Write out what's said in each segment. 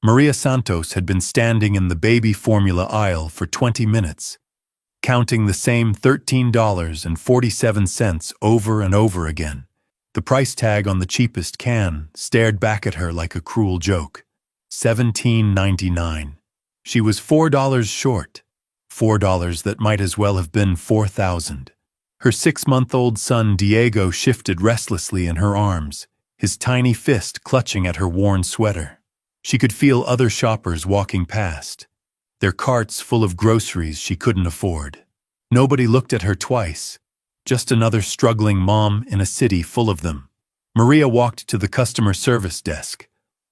Maria Santos had been standing in the baby formula aisle for 20 minutes, counting the same $13.47 over and over again. The price tag on the cheapest can stared back at her like a cruel joke. $17.99. She was $4 short. $4 that might as well have been $4,000. Her 6-month-old son Diego shifted restlessly in her arms, his tiny fist clutching at her worn sweater. She could feel other shoppers walking past, their carts full of groceries she couldn't afford. Nobody looked at her twice, just another struggling mom in a city full of them. Maria walked to the customer service desk,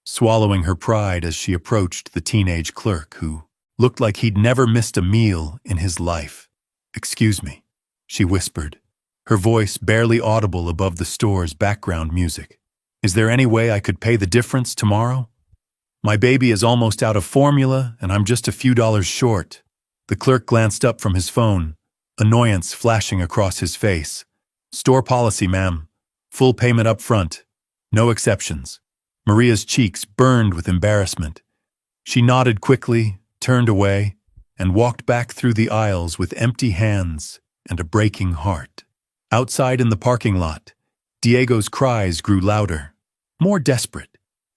swallowing her pride as she approached the teenage clerk who looked like he'd never missed a meal in his life. "Excuse me," she whispered, her voice barely audible above the store's background music. "Is there any way I could pay the difference tomorrow? My baby is almost out of formula and I'm just a few dollars short." The clerk glanced up from his phone, annoyance flashing across his face. "Store policy, ma'am. Full payment up front. No exceptions." Maria's cheeks burned with embarrassment. She nodded quickly, turned away, and walked back through the aisles with empty hands and a breaking heart. Outside in the parking lot, Diego's cries grew louder, more desperate.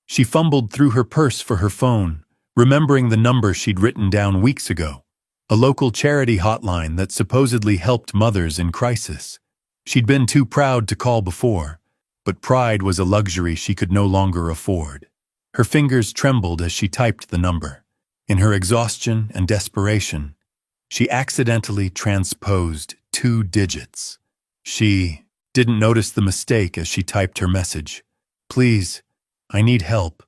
She fumbled through her purse for her phone, remembering the number she'd written down weeks ago. A local charity hotline that supposedly helped mothers in crisis. She'd been too proud to call before, but pride was a luxury she could no longer afford. Her fingers trembled as she typed the number. In her exhaustion and desperation, she accidentally transposed 2 digits. She didn't notice the mistake as she typed her message. "Please, I need help.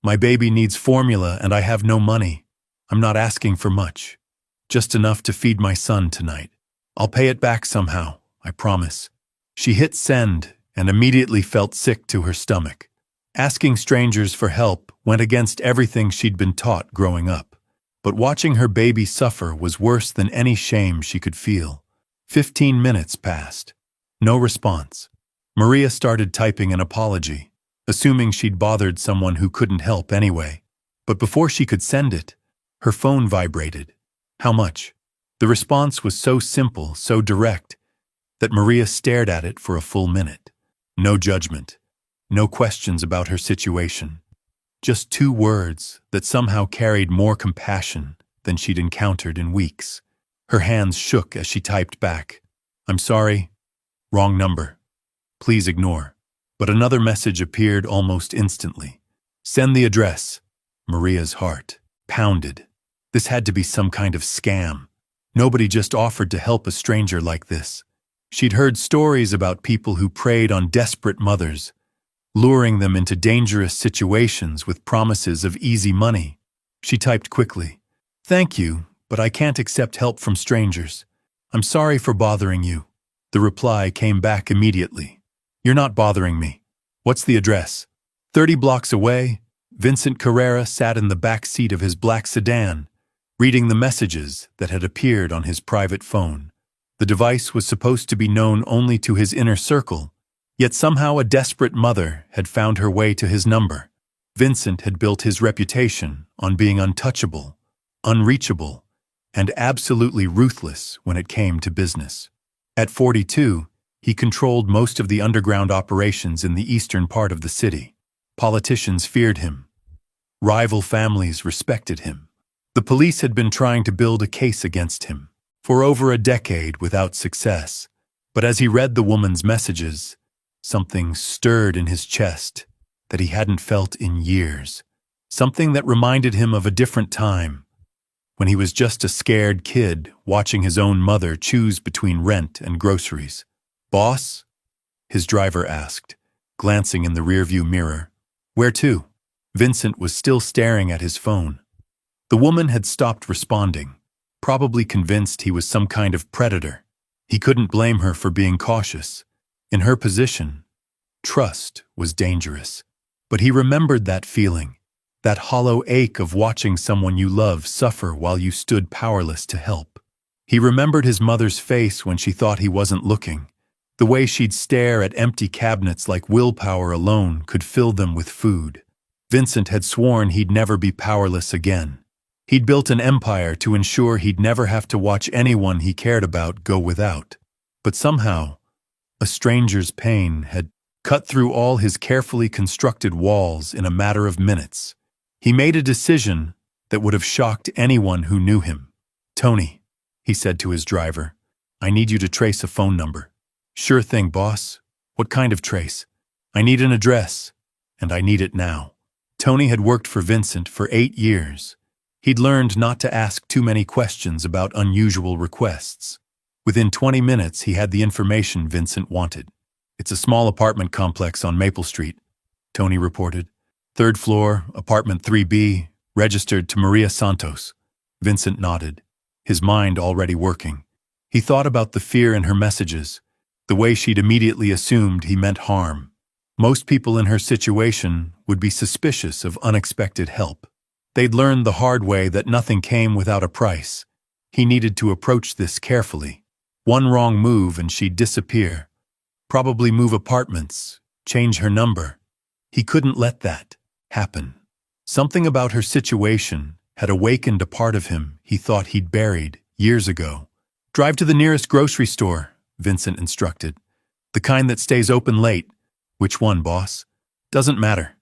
My baby needs formula and I have no money. I'm not asking for much. Just enough to feed my son tonight. I'll pay it back somehow, I promise." She hit send and immediately felt sick to her stomach. Asking strangers for help went against everything she'd been taught growing up. But watching her baby suffer was worse than any shame she could feel. 15 minutes passed. No response. Maria started typing an apology, assuming she'd bothered someone who couldn't help anyway. But before she could send it, her phone vibrated. "How much?" The response was so simple, so direct, that Maria stared at it for a full minute. No judgment, no questions about her situation. Just 2 words that somehow carried more compassion than she'd encountered in weeks. Her hands shook as she typed back, "I'm sorry, wrong number. Please ignore." But another message appeared almost instantly. "Send the address." Maria's heart pounded. This had to be some kind of scam. Nobody just offered to help a stranger like this. She'd heard stories about people who preyed on desperate mothers, luring them into dangerous situations with promises of easy money. She typed quickly, "Thank you, but I can't accept help from strangers. I'm sorry for bothering you." The reply came back immediately. "You're not bothering me. What's the address?" 30 blocks away, Vincent Carrera sat in the back seat of his black sedan, reading the messages that had appeared on his private phone. The device was supposed to be known only to his inner circle, yet somehow a desperate mother had found her way to his number. Vincent had built his reputation on being untouchable, unreachable, and absolutely ruthless when it came to business. At 42, he controlled most of the underground operations in the eastern part of the city. Politicians feared him. Rival families respected him. The police had been trying to build a case against him for over a decade without success. But as he read the woman's messages, something stirred in his chest that he hadn't felt in years. Something that reminded him of a different time, when he was just a scared kid watching his own mother choose between rent and groceries. "Boss?" his driver asked, glancing in the rearview mirror. "Where to?" Vincent was still staring at his phone. The woman had stopped responding, probably convinced he was some kind of predator. He couldn't blame her for being cautious. In her position, trust was dangerous. But he remembered that feeling, that hollow ache of watching someone you love suffer while you stood powerless to help. He remembered his mother's face when she thought he wasn't looking, the way she'd stare at empty cabinets like willpower alone could fill them with food. Vincent had sworn he'd never be powerless again. He'd built an empire to ensure he'd never have to watch anyone he cared about go without. But somehow, a stranger's pain had cut through all his carefully constructed walls in a matter of minutes. He made a decision that would have shocked anyone who knew him. "Tony," he said to his driver, "I need you to trace a phone number." "Sure thing, boss. What kind of trace?" "I need an address, and I need it now." Tony had worked for Vincent for 8 years. He'd learned not to ask too many questions about unusual requests. Within 20 minutes, he had the information Vincent wanted. "It's a small apartment complex on Maple Street," Tony reported. "Third floor, apartment 3B, registered to Maria Santos." Vincent nodded, his mind already working. He thought about the fear in her messages, the way she'd immediately assumed he meant harm. Most people in her situation would be suspicious of unexpected help. They'd learned the hard way that nothing came without a price. He needed to approach this carefully. One wrong move and she'd disappear. Probably move apartments, change her number. He couldn't let that happen. Something about her situation had awakened a part of him he thought he'd buried years ago. "Drive to the nearest grocery store," Vincent instructed. "The kind that stays open late." "Which one, boss?" "Doesn't matter.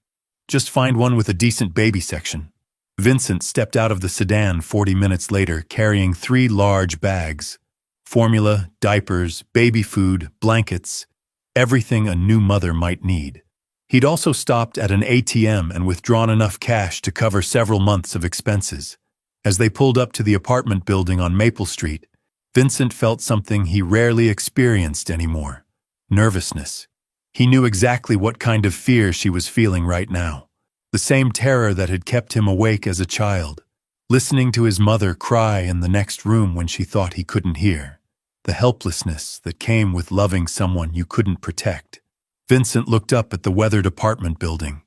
Just find one with a decent baby section." Vincent stepped out of the sedan 40 minutes later carrying 3 large bags. Formula, diapers, baby food, blankets, everything a new mother might need. He'd also stopped at an ATM and withdrawn enough cash to cover several months of expenses. As they pulled up to the apartment building on Maple Street, Vincent felt something he rarely experienced anymore: nervousness. He knew exactly what kind of fear she was feeling right now. The same terror that had kept him awake as a child, listening to his mother cry in the next room when she thought he couldn't hear. The helplessness that came with loving someone you couldn't protect. Vincent looked up at the weathered apartment building.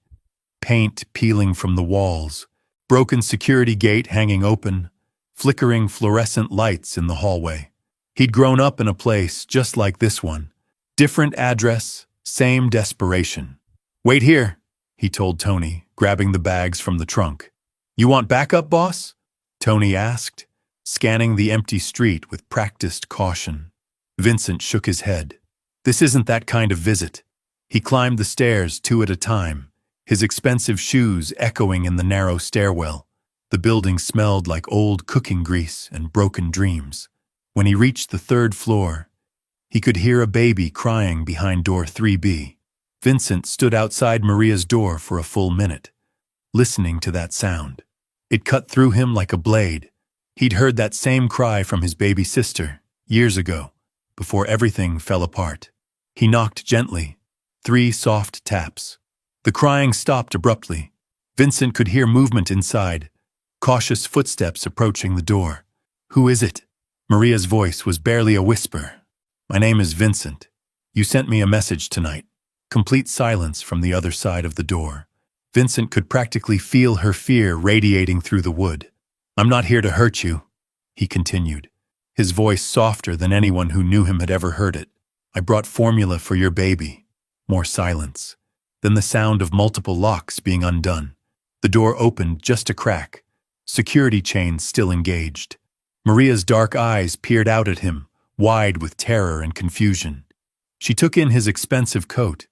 Paint peeling from the walls, broken security gate hanging open, flickering fluorescent lights in the hallway. He'd grown up in a place just like this one. Different address, same desperation. "Wait here," he told Tony, grabbing the bags from the trunk. "You want backup, boss?" Tony asked, scanning the empty street with practiced caution. Vincent shook his head. "This isn't that kind of visit." He climbed the stairs 2 at a time, his expensive shoes echoing in the narrow stairwell. The building smelled like old cooking grease and broken dreams. When he reached the 3rd floor, he could hear a baby crying behind door 3B. Vincent stood outside Maria's door for a full minute, listening to that sound. It cut through him like a blade. He'd heard that same cry from his baby sister, years ago, before everything fell apart. He knocked gently, 3 soft taps. The crying stopped abruptly. Vincent could hear movement inside, cautious footsteps approaching the door. "Who is it?" Maria's voice was barely a whisper. "My name is Vincent. You sent me a message tonight." Complete silence from the other side of the door. Vincent could practically feel her fear radiating through the wood. "I'm not here to hurt you," he continued, his voice softer than anyone who knew him had ever heard it. "I brought formula for your baby." More silence. Then the sound of multiple locks being undone. The door opened just a crack, security chains still engaged. Maria's dark eyes peered out at him, wide with terror and confusion. She took in his expensive coat,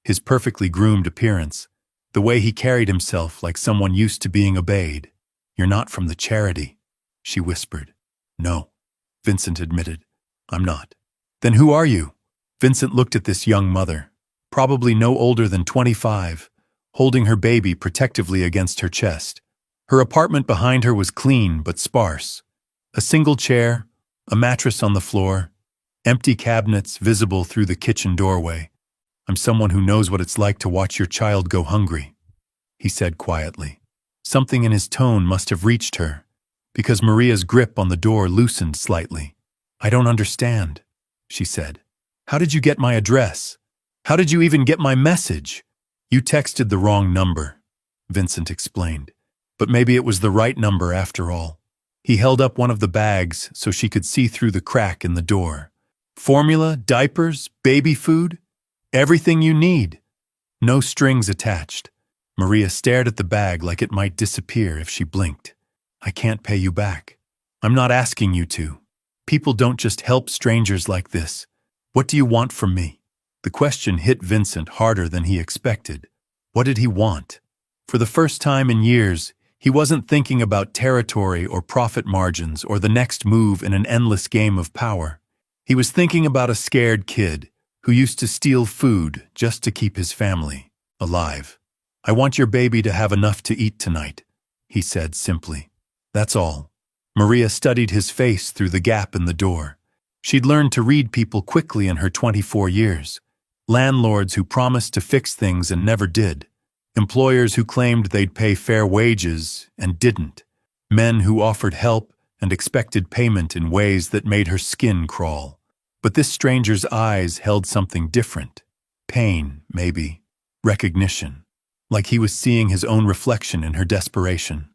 his perfectly groomed appearance, the way he carried himself like someone used to being obeyed. "You're not from the charity," she whispered. "No," Vincent admitted. "I'm not." "Then who are you?" Vincent looked at this young mother, probably no older than 25, holding her baby protectively against her chest. Her apartment behind her was clean but sparse. A single chair, a mattress on the floor, empty cabinets visible through the kitchen doorway. "I'm someone who knows what it's like to watch your child go hungry," he said quietly. Something in his tone must have reached her, because Maria's grip on the door loosened slightly. "I don't understand," she said. "How did you get my address? How did you even get my message?" "You texted the wrong number," Vincent explained. "But maybe it was the right number after all." He held up one of the bags so she could see through the crack in the door. "Formula, diapers, baby food, everything you need. No strings attached." Maria stared at the bag like it might disappear if she blinked. I can't pay you back. I'm not asking you to. People don't just help strangers like this. What do you want from me? The question hit Vincent harder than he expected. What did he want? For the first time in years, he wasn't thinking about territory or profit margins or the next move in an endless game of power. He was thinking about a scared kid who used to steal food just to keep his family alive. I want your baby to have enough to eat tonight, he said simply. That's all. Maria studied his face through the gap in the door. She'd learned to read people quickly in her 24 years. Landlords who promised to fix things and never did. Employers who claimed they'd pay fair wages and didn't. Men who offered help and expected payment in ways that made her skin crawl. But this stranger's eyes held something different. Pain, maybe. Recognition. Like he was seeing his own reflection in her desperation.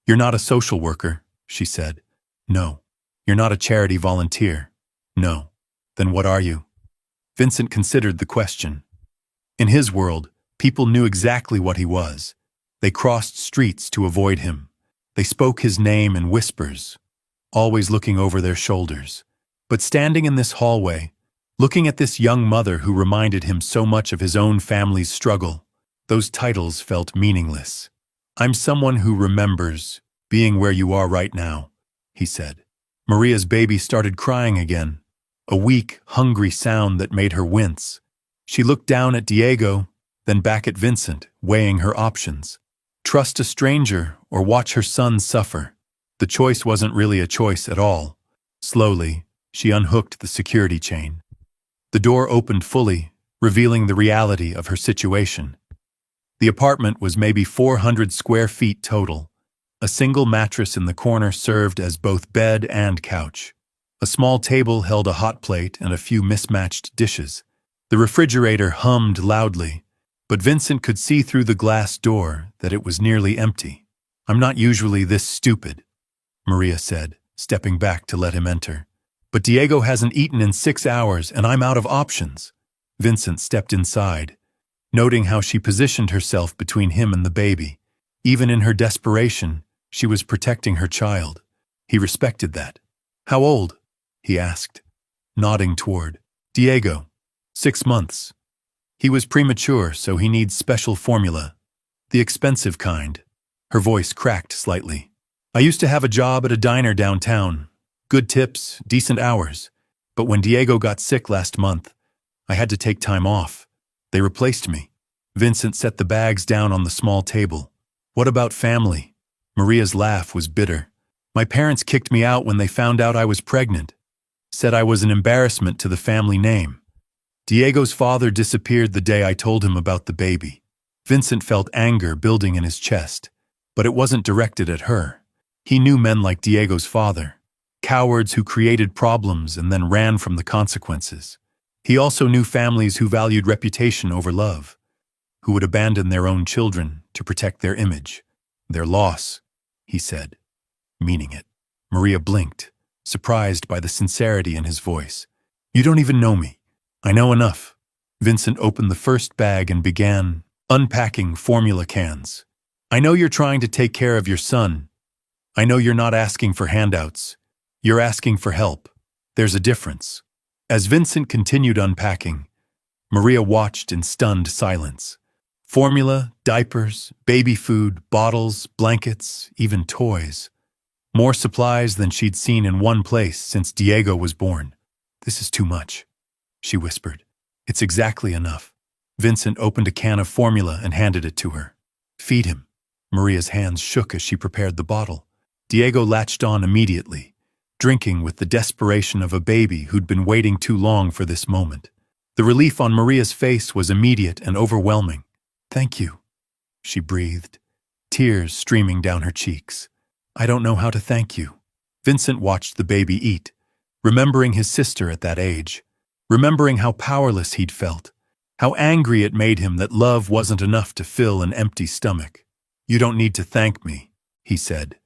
You're not a social worker, she said. No. You're not a charity volunteer. No. Then what are you? Vincent considered the question. In his world, people knew exactly what he was. They crossed streets to avoid him. They spoke his name in whispers, always looking over their shoulders. But standing in this hallway, looking at this young mother who reminded him so much of his own family's struggle, those titles felt meaningless. I'm someone who remembers being where you are right now, he said. Maria's baby started crying again, a weak, hungry sound that made her wince. She looked down at Diego, then back at Vincent, weighing her options. Trust a stranger or watch her son suffer. The choice wasn't really a choice at all. Slowly, she unhooked the security chain. The door opened fully, revealing the reality of her situation. The apartment was maybe 400 square feet total. A single mattress in the corner served as both bed and couch. A small table held a hot plate and a few mismatched dishes. The refrigerator hummed loudly, but Vincent could see through the glass door that it was nearly empty. I'm not usually this stupid, Maria said, stepping back to let him enter. But Diego hasn't eaten in 6 hours and I'm out of options. Vincent stepped inside, noting how she positioned herself between him and the baby. Even in her desperation, she was protecting her child. He respected that. How old? He asked, nodding toward Diego. 6 months. He was premature, so he needs special formula. The expensive kind. Her voice cracked slightly. I used to have a job at a diner downtown. Good tips, decent hours. But when Diego got sick last month, I had to take time off. They replaced me. Vincent set the bags down on the small table. What about family? Maria's laugh was bitter. My parents kicked me out when they found out I was pregnant. Said I was an embarrassment to the family name. Diego's father disappeared the day I told him about the baby. Vincent felt anger building in his chest, but it wasn't directed at her. He knew men like Diego's father, cowards who created problems and then ran from the consequences. He also knew families who valued reputation over love, who would abandon their own children to protect their image. Their loss, he said, meaning it. Maria blinked, surprised by the sincerity in his voice. You don't even know me. I know enough. Vincent opened the first bag and began unpacking formula cans. I know you're trying to take care of your son. I know you're not asking for handouts. You're asking for help. There's a difference. As Vincent continued unpacking, Maria watched in stunned silence. Formula, diapers, baby food, bottles, blankets, even toys. More supplies than she'd seen in one place since Diego was born. This is too much, she whispered. It's exactly enough. Vincent opened a can of formula and handed it to her. Feed him. Maria's hands shook as she prepared the bottle. Diego latched on immediately, drinking with the desperation of a baby who'd been waiting too long for this moment. The relief on Maria's face was immediate and overwhelming. Thank you, she breathed, tears streaming down her cheeks. I don't know how to thank you. Vincent watched the baby eat, remembering his sister at that age, remembering how powerless he'd felt, how angry it made him that love wasn't enough to fill an empty stomach. You don't need to thank me, he said.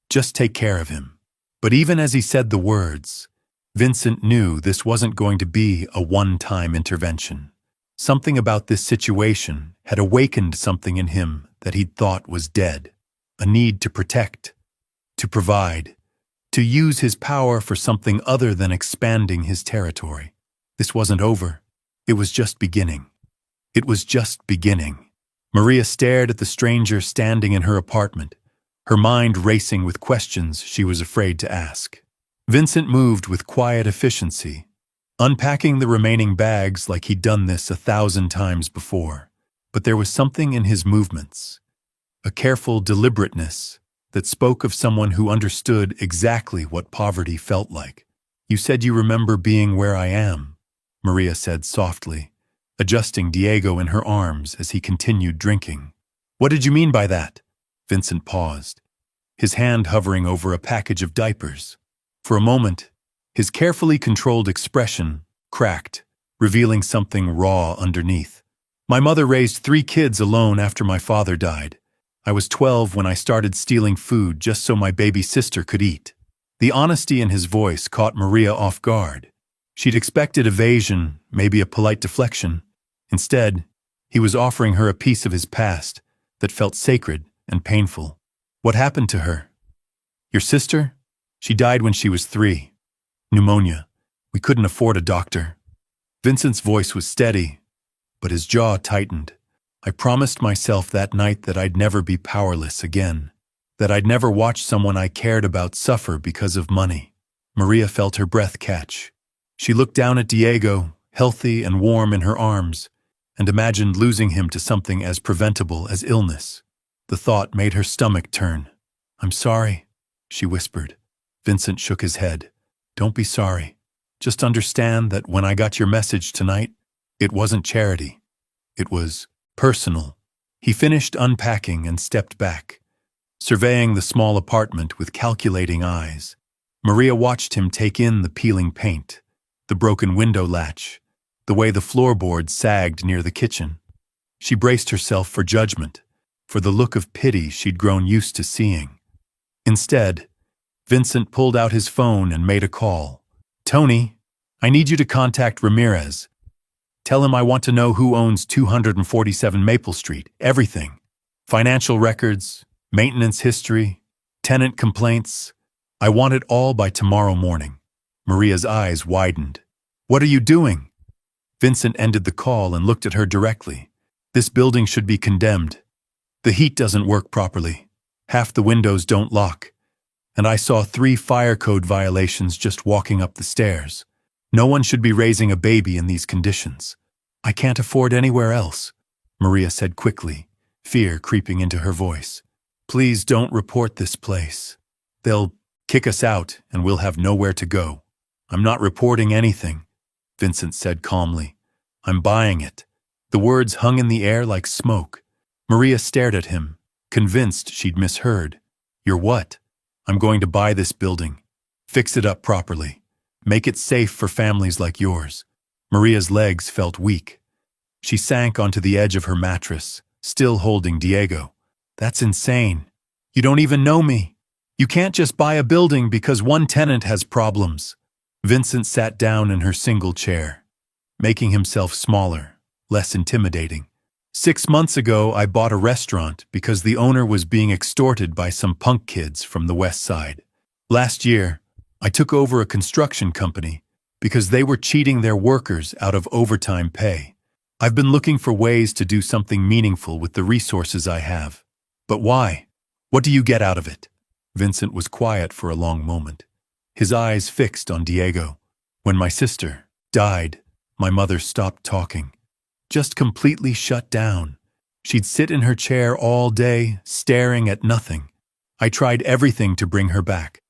Just take care of him. But even as he said the words, Vincent knew this wasn't going to be a one-time intervention. Something about this situation, had awakened something in him that he'd thought was dead. A need to protect, to provide, to use his power for something other than expanding his territory. This wasn't over. It was just beginning. It was just beginning. Maria stared at the stranger standing in her apartment, her mind racing with questions she was afraid to ask. Vincent moved with quiet efficiency, unpacking the remaining bags like he'd done this 1,000 times before. But there was something in his movements, a careful deliberateness that spoke of someone who understood exactly what poverty felt like. "You said you remember being where I am," Maria said softly, adjusting Diego in her arms as he continued drinking. "What did you mean by that?" Vincent paused, his hand hovering over a package of diapers. For a moment, his carefully controlled expression cracked, revealing something raw underneath. "My mother raised 3 kids alone after my father died. I was 12 when I started stealing food just so my baby sister could eat." The honesty in his voice caught Maria off guard. She'd expected evasion, maybe a polite deflection. Instead, he was offering her a piece of his past that felt sacred and painful. "What happened to her?" "Your sister? She died when she was 3. Pneumonia. We couldn't afford a doctor." Vincent's voice was steady, but his jaw tightened. "I promised myself that night that I'd never be powerless again, that I'd never watch someone I cared about suffer because of money." Maria felt her breath catch. She looked down at Diego, healthy and warm in her arms, and imagined losing him to something as preventable as illness. The thought made her stomach turn. "I'm sorry," she whispered. Vincent shook his head. "Don't be sorry. Just understand that when I got your message tonight, it wasn't charity. It was personal." He finished unpacking and stepped back, surveying the small apartment with calculating eyes. Maria watched him take in the peeling paint, the broken window latch, the way the floorboards sagged near the kitchen. She braced herself for judgment, for the look of pity she'd grown used to seeing. Instead, Vincent pulled out his phone and made a call. "Tony, I need you to contact Ramirez. Tell him I want to know who owns 247 Maple Street, everything. Financial records, maintenance history, tenant complaints. I want it all by tomorrow morning." Maria's eyes widened. "What are you doing?" Vincent ended the call and looked at her directly. "This building should be condemned. The heat doesn't work properly. Half the windows don't lock. And I saw 3 fire code violations just walking up the stairs. No one should be raising a baby in these conditions. I can't afford anywhere else," Maria said quickly, fear creeping into her voice. "Please don't report this place. They'll kick us out and we'll have nowhere to go." "I'm not reporting anything," Vincent said calmly. "I'm buying it." The words hung in the air like smoke. Maria stared at him, convinced she'd misheard. "You're what?" "I'm going to buy this building. Fix it up properly. Make it safe for families like yours." Maria's legs felt weak. She sank onto the edge of her mattress, still holding Diego. "That's insane. You don't even know me. You can't just buy a building because one tenant has problems." Vincent sat down in her single chair, making himself smaller, less intimidating. 6 months ago, I bought a restaurant because the owner was being extorted by some punk kids from the West Side. Last year, I took over a construction company because they were cheating their workers out of overtime pay. I've been looking for ways to do something meaningful with the resources I have. But why? What do you get out of it? Vincent was quiet for a long moment, his eyes fixed on Diego. "When my sister died, my mother stopped talking. Just completely shut down. She'd sit in her chair all day, staring at nothing. I tried everything to bring her back,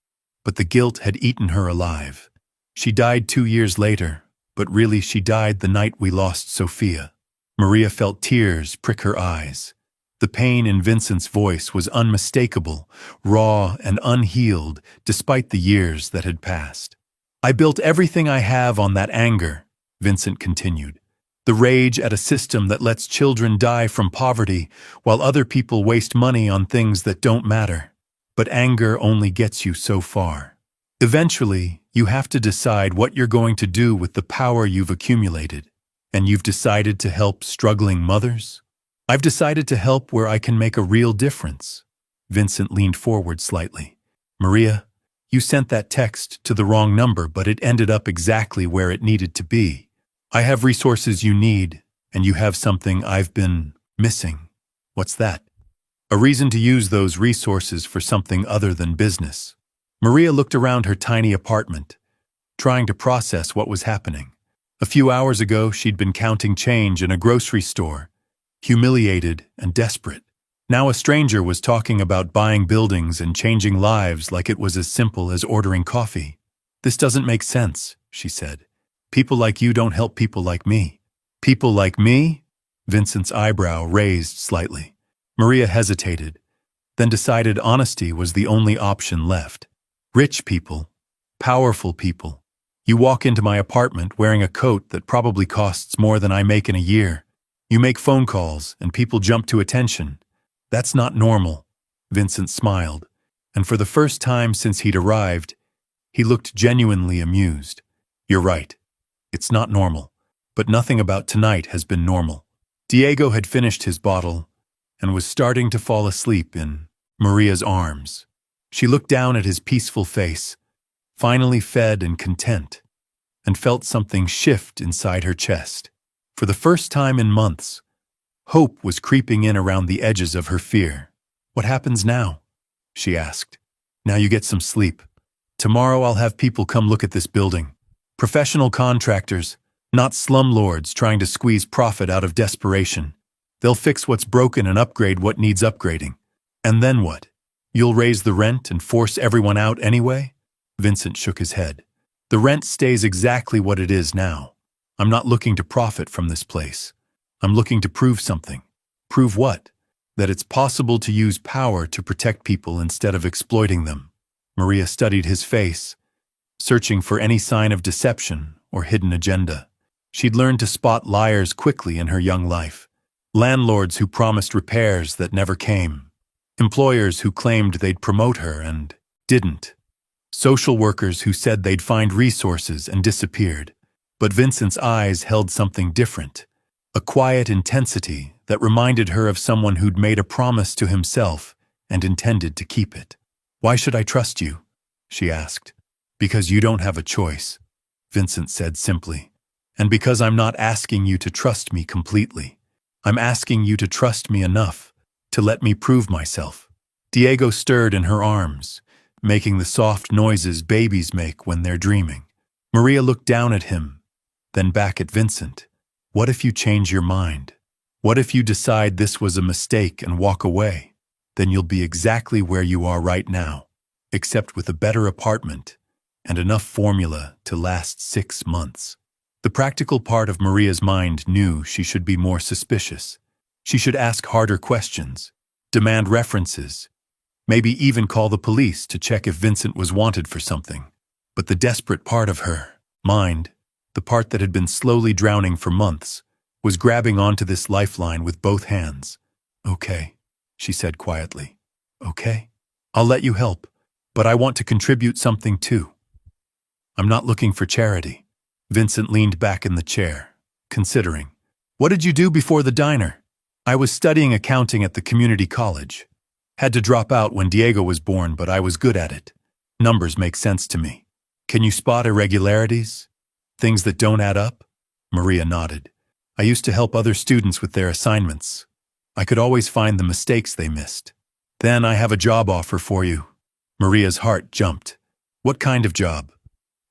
but the guilt had eaten her alive. She died 2 years later, but really she died the night we lost Sophia." Maria felt tears prick her eyes. The pain in Vincent's voice was unmistakable, raw and unhealed, despite the years that had passed. "I built everything I have on that anger," Vincent continued. "The rage at a system that lets children die from poverty while other people waste money on things that don't matter. But anger only gets you so far. Eventually, you have to decide what you're going to do with the power you've accumulated. And you've decided to help struggling mothers?" I've decided to help where I can make a real difference. Vincent leaned forward slightly. Maria, you sent that text to the wrong number, but it ended up exactly where it needed to be. I have resources you need, and you have something I've been missing. What's that? A reason to use those resources for something other than business. Maria looked around her tiny apartment, trying to process what was happening. A few hours ago, she'd been counting change in a grocery store, humiliated and desperate. Now a stranger was talking about buying buildings and changing lives like it was as simple as ordering coffee. This doesn't make sense, she said. People like you don't help people like me. People like me? Vincent's eyebrow raised slightly. Maria hesitated, then decided honesty was the only option left. Rich people, powerful people. You walk into my apartment wearing a coat that probably costs more than I make in a year. You make phone calls and people jump to attention. That's not normal. Vincent smiled, and for the first time since he'd arrived, he looked genuinely amused. You're right. It's not normal, but nothing about tonight has been normal. Diego had finished his bottle and was starting to fall asleep in Maria's arms. She looked down at his peaceful face, finally fed and content, and felt something shift inside her chest. For the first time in months, hope was creeping in around the edges of her fear. What happens now? She asked. Now you get some sleep. Tomorrow I'll have people come look at this building. Professional contractors, not slumlords trying to squeeze profit out of desperation. They'll fix what's broken and upgrade what needs upgrading. And then what? You'll raise the rent and force everyone out anyway? Vincent shook his head. The rent stays exactly what it is now. I'm not looking to profit from this place. I'm looking to prove something. Prove what? That it's possible to use power to protect people instead of exploiting them. Maria studied his face, searching for any sign of deception or hidden agenda. She'd learned to spot liars quickly in her young life. Landlords who promised repairs that never came. Employers who claimed they'd promote her and didn't. Social workers who said they'd find resources and disappeared. But Vincent's eyes held something different. A quiet intensity that reminded her of someone who'd made a promise to himself and intended to keep it. Why should I trust you? She asked. Because you don't have a choice, Vincent said simply. And because I'm not asking you to trust me completely. I'm asking you to trust me enough to let me prove myself. Diego stirred in her arms, making the soft noises babies make when they're dreaming. Maria looked down at him, then back at Vincent. What if you change your mind? What if you decide this was a mistake and walk away? Then you'll be exactly where you are right now, except with a better apartment and enough formula to last 6 months. The practical part of Maria's mind knew she should be more suspicious. She should ask harder questions, demand references, maybe even call the police to check if Vincent was wanted for something. But the desperate part of her mind, the part that had been slowly drowning for months, was grabbing onto this lifeline with both hands. Okay, she said quietly. Okay, I'll let you help, but I want to contribute something too. I'm not looking for charity. Vincent leaned back in the chair, considering. What did you do before the diner? I was studying accounting at the community college. Had to drop out when Diego was born, but I was good at it. Numbers make sense to me. Can you spot irregularities? Things that don't add up? Maria nodded. I used to help other students with their assignments. I could always find the mistakes they missed. Then I have a job offer for you. Maria's heart jumped. What kind of job?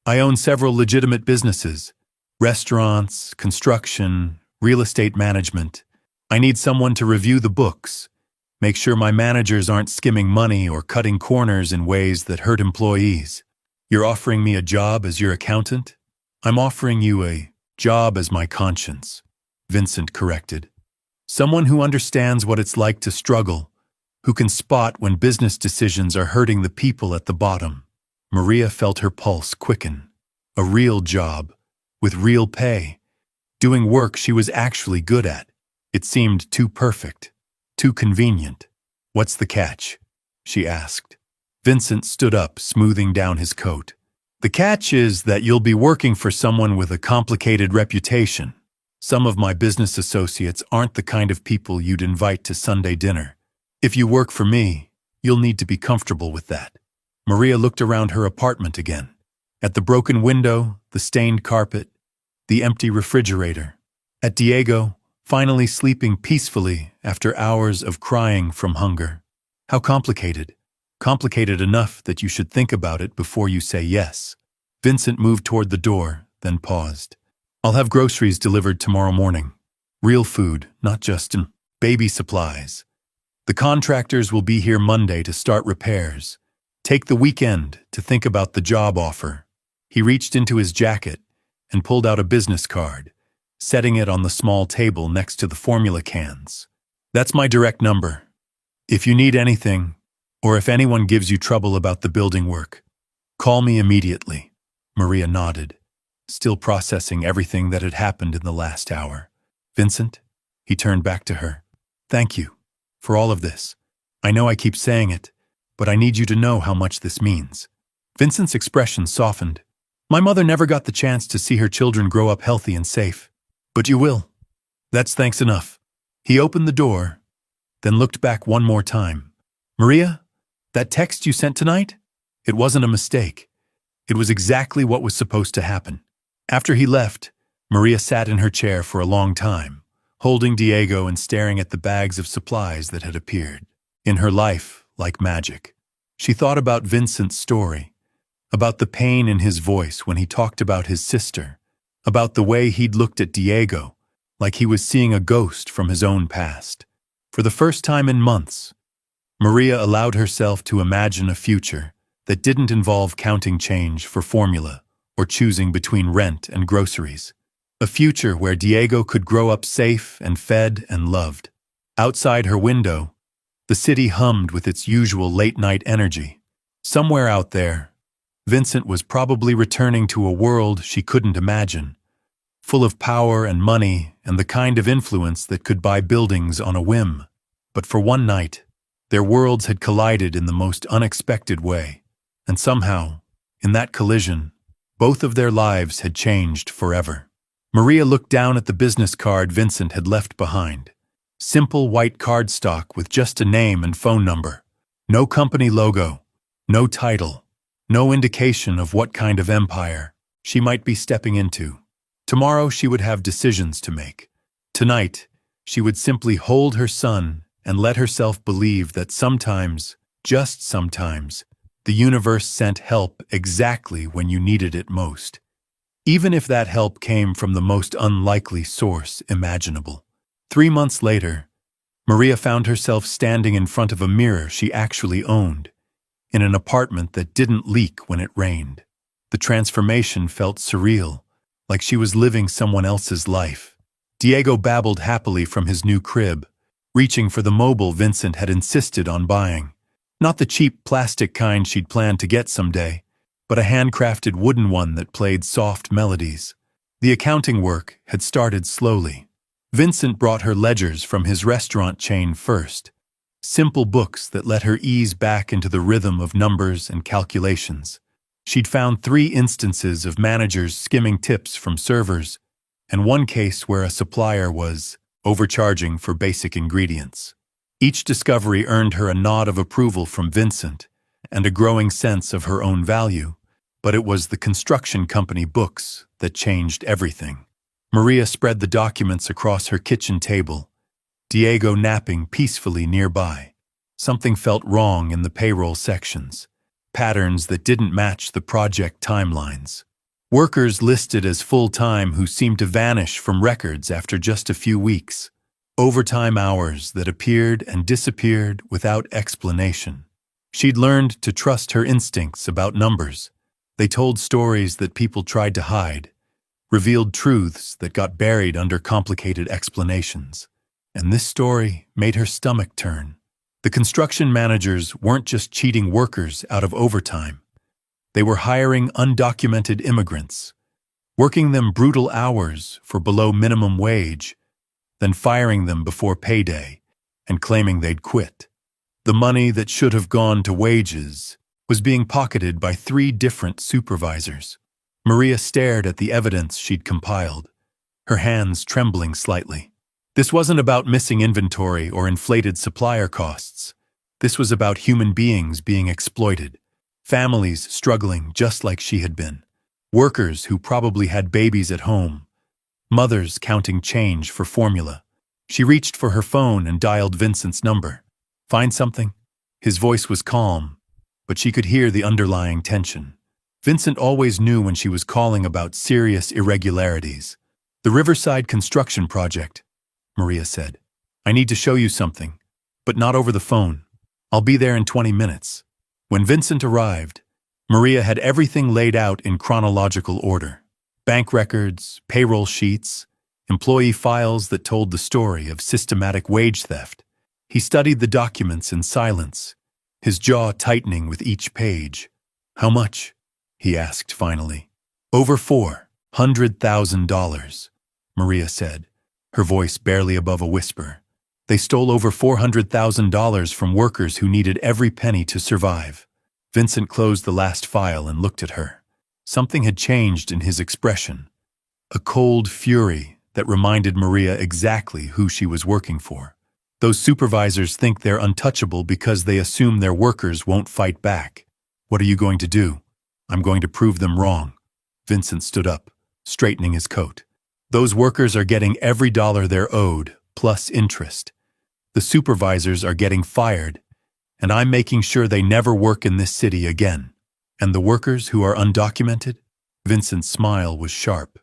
I own several legitimate businesses. Restaurants, construction, real estate management. I need someone to review the books. Make sure my managers aren't skimming money or cutting corners in ways that hurt employees. You're offering me a job as your accountant? I'm offering you a job as my conscience, Vincent corrected. Someone who understands what it's like to struggle, who can spot when business decisions are hurting the people at the bottom. Maria felt her pulse quicken. A real job, with real pay, doing work she was actually good at. It seemed too perfect, too convenient. What's the catch? She asked. Vincent stood up, smoothing down his coat. The catch is that you'll be working for someone with a complicated reputation. Some of my business associates aren't the kind of people you'd invite to Sunday dinner. If you work for me, you'll need to be comfortable with that. Maria looked around her apartment again. At the broken window, the stained carpet, the empty refrigerator. At Diego, finally sleeping peacefully after hours of crying from hunger. How complicated. Complicated enough that you should think about it before you say yes. Vincent moved toward the door, then paused. I'll have groceries delivered tomorrow morning. Real food, not just baby supplies. The contractors will be here Monday to start repairs. Take the weekend to think about the job offer. He reached into his jacket and pulled out a business card, setting it on the small table next to the formula cans. That's my direct number. If you need anything, or if anyone gives you trouble about the building work, call me immediately. Maria nodded, still processing everything that had happened in the last hour. Vincent, he turned back to her. Thank you for all of this. I know I keep saying it, but I need you to know how much this means. Vincent's expression softened. My mother never got the chance to see her children grow up healthy and safe. But you will. That's thanks enough. He opened the door, then looked back one more time. Maria, that text you sent tonight? It wasn't a mistake. It was exactly what was supposed to happen. After he left, Maria sat in her chair for a long time, holding Diego and staring at the bags of supplies that had appeared. In her life, like magic, she thought about Vincent's story, about the pain in his voice when he talked about his sister, about the way he'd looked at Diego, like he was seeing a ghost from his own past. For the first time in months, Maria allowed herself to imagine a future that didn't involve counting change for formula or choosing between rent and groceries. A future where Diego could grow up safe and fed and loved. Outside her window, the city hummed with its usual late-night energy. Somewhere out there, Vincent was probably returning to a world she couldn't imagine, full of power and money and the kind of influence that could buy buildings on a whim. But for one night, their worlds had collided in the most unexpected way, and somehow, in that collision, both of their lives had changed forever. Maria looked down at the business card Vincent had left behind. Simple white cardstock with just a name and phone number. No company logo, no title, no indication of what kind of empire she might be stepping into. Tomorrow she would have decisions to make. Tonight, she would simply hold her son and let herself believe that sometimes, just sometimes, the universe sent help exactly when you needed it most. Even if that help came from the most unlikely source imaginable. 3 months later, Maria found herself standing in front of a mirror she actually owned, in an apartment that didn't leak when it rained. The transformation felt surreal, like she was living someone else's life. Diego babbled happily from his new crib, reaching for the mobile Vincent had insisted on buying. Not the cheap plastic kind she'd planned to get someday, but a handcrafted wooden one that played soft melodies. The accounting work had started slowly. Vincent brought her ledgers from his restaurant chain first, simple books that let her ease back into the rhythm of numbers and calculations. She'd found 3 instances of managers skimming tips from servers, and one case where a supplier was overcharging for basic ingredients. Each discovery earned her a nod of approval from Vincent and a growing sense of her own value, but it was the construction company books that changed everything. Maria spread the documents across her kitchen table, Diego napping peacefully nearby. Something felt wrong in the payroll sections, patterns that didn't match the project timelines. Workers listed as full-time who seemed to vanish from records after just a few weeks. Overtime hours that appeared and disappeared without explanation. She'd learned to trust her instincts about numbers. They told stories that people tried to hide, revealed truths that got buried under complicated explanations. And this story made her stomach turn. The construction managers weren't just cheating workers out of overtime. They were hiring undocumented immigrants, working them brutal hours for below minimum wage, then firing them before payday and claiming they'd quit. The money that should have gone to wages was being pocketed by 3 different supervisors. Maria stared at the evidence she'd compiled, her hands trembling slightly. This wasn't about missing inventory or inflated supplier costs. This was about human beings being exploited, families struggling just like she had been, workers who probably had babies at home, mothers counting change for formula. She reached for her phone and dialed Vincent's number. "Find something?" His voice was calm, but she could hear the underlying tension. Vincent always knew when she was calling about serious irregularities. "The Riverside construction project," Maria said. "I need to show you something, but not over the phone. I'll be there in 20 minutes. When Vincent arrived, Maria had everything laid out in chronological order. Bank records, payroll sheets, employee files that told the story of systematic wage theft. He studied the documents in silence, his jaw tightening with each page. "How much?" he asked finally. "Over $400,000, Maria said, her voice barely above a whisper. "They stole over $400,000 from workers who needed every penny to survive." Vincent closed the last file and looked at her. Something had changed in his expression. A cold fury that reminded Maria exactly who she was working for. Those supervisors think they're untouchable because they assume their workers won't fight back. "What are you going to do?" "I'm going to prove them wrong." Vincent stood up, straightening his coat. "Those workers are getting every dollar they're owed, plus interest. The supervisors are getting fired, and I'm making sure they never work in this city again. And the workers who are undocumented?" Vincent's smile was sharp.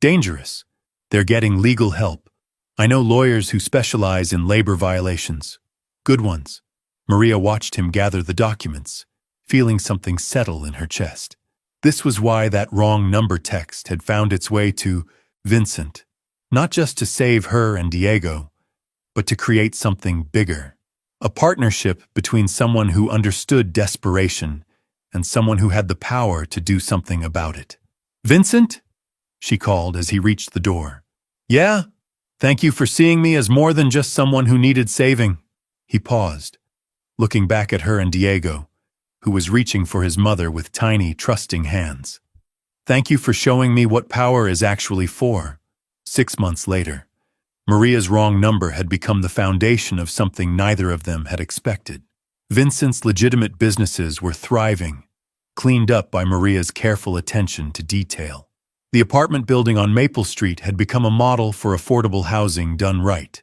"Dangerous. They're getting legal help. I know lawyers who specialize in labor violations. Good ones." Maria watched him gather the documents, feeling something settle in her chest. This was why that wrong number text had found its way to Vincent, not just to save her and Diego, but to create something bigger. A partnership between someone who understood desperation and someone who had the power to do something about it. "Vincent?" she called as he reached the door. "Yeah? Thank you for seeing me as more than just someone who needed saving." He paused, looking back at her and Diego, who was reaching for his mother with tiny, trusting hands. "Thank you for showing me what power is actually for." 6 months later, Maria's wrong number had become the foundation of something neither of them had expected. Vincent's legitimate businesses were thriving, cleaned up by Maria's careful attention to detail. The apartment building on Maple Street had become a model for affordable housing done right.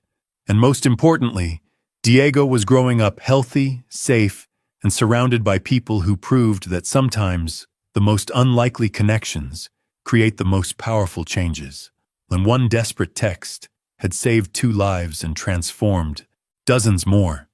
And most importantly, Diego was growing up healthy, safe, and surrounded by people who proved that sometimes the most unlikely connections create the most powerful changes. When one desperate text had saved 2 lives and transformed dozens more,